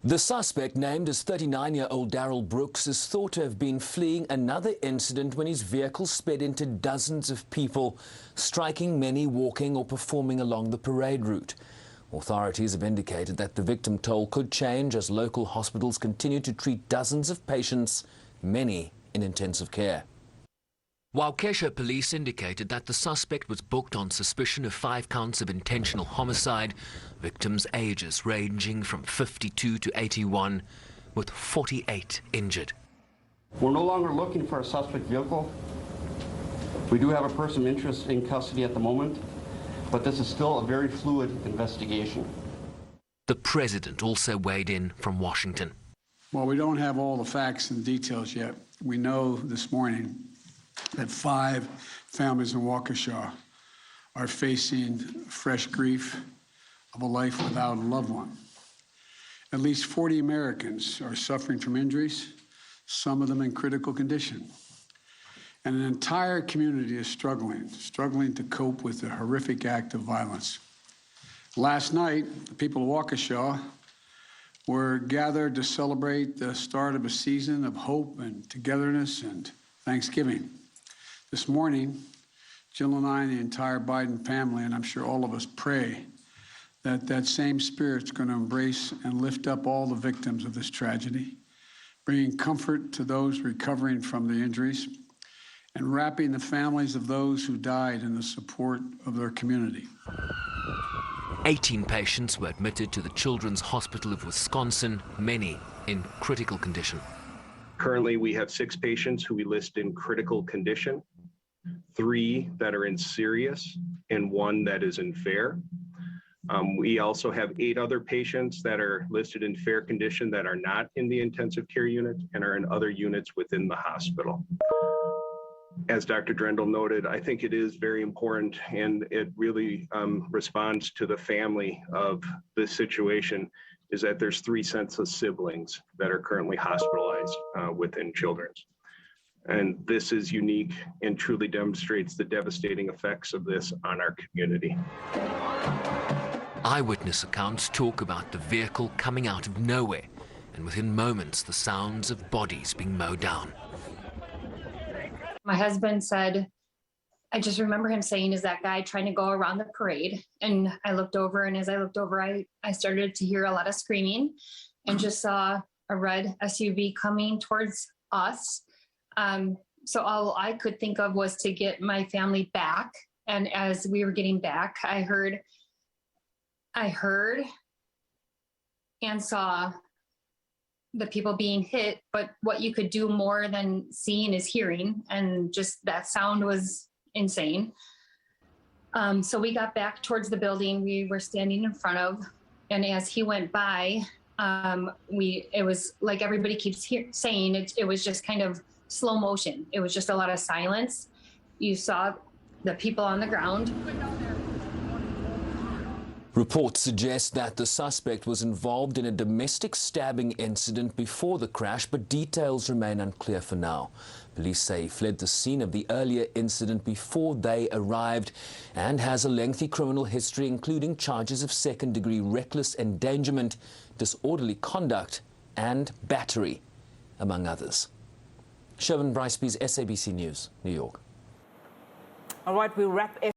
The suspect, named as 39-year-old Daryl Brooks, is thought to have been fleeing another incident when his vehicle sped into dozens of people, striking many walking or performing along the parade route. Authorities have indicated that the victim toll could change as local hospitals continue to treat dozens of patients, many in intensive care. Waukesha police indicated that the suspect was booked on suspicion of 5 counts of intentional homicide, victims' ages ranging from 52 to 81, with 48 injured. We're no longer looking for a suspect vehicle. We do have a person of interest in custody at the moment, but this is still a very fluid investigation. The president also weighed in from Washington. Well, we don't have all the facts and details yet. We know this morning that 5 families in Waukesha are facing fresh grief of a life without a loved one. At least 40 Americans are suffering from injuries, some of them in critical condition. And an entire community is struggling to cope with the horrific act of violence. Last night, the people of Waukesha were gathered to celebrate the start of a season of hope and togetherness and Thanksgiving. This morning, Jill and I and the entire Biden family, and I'm sure all of us, pray that that same spirit's going to embrace and lift up all the victims of this tragedy, bringing comfort to those recovering from the injuries, and wrapping the families of those who died in the support of their community. 18 patients were admitted to the Children's Hospital of Wisconsin, many in critical condition. Currently, we have 6 patients who we list in critical condition, 3 that are in serious, and 1 that is in fair. We also have 8 other patients that are listed in fair condition that are not in the intensive care unit and are in other units within the hospital. As Dr. Drendel noted, I think it is very important, and it really responds to the family of this situation, is that there's 3 senseless siblings that are currently hospitalized within Children's. And this is unique and truly demonstrates the devastating effects of this on our community. Eyewitness accounts talk about the vehicle coming out of nowhere, and within moments the sounds of bodies being mowed down. My husband said, I just remember him saying, is that guy trying to go around the parade? And I looked over, and as I looked over, I started to hear a lot of screaming and just saw a red SUV coming towards us. So all I could think of was to get my family back. And as we were getting back, I heard and saw the people being hit, but what you could do more than seeing is hearing, and just that sound was insane. So we got back towards the building we were standing in front of, and as he went by, it was like everybody keeps saying, it was just kind of slow motion. It was just a lot of silence. You saw the people on the ground. Reports suggest that the suspect was involved in a domestic stabbing incident before the crash, but details remain unclear for now. Police say he fled the scene of the earlier incident before they arrived and has a lengthy criminal history, including charges of second-degree reckless endangerment, disorderly conduct and battery, among others. Sherwin Briceby's SABC News, New York. All right, we'll wrap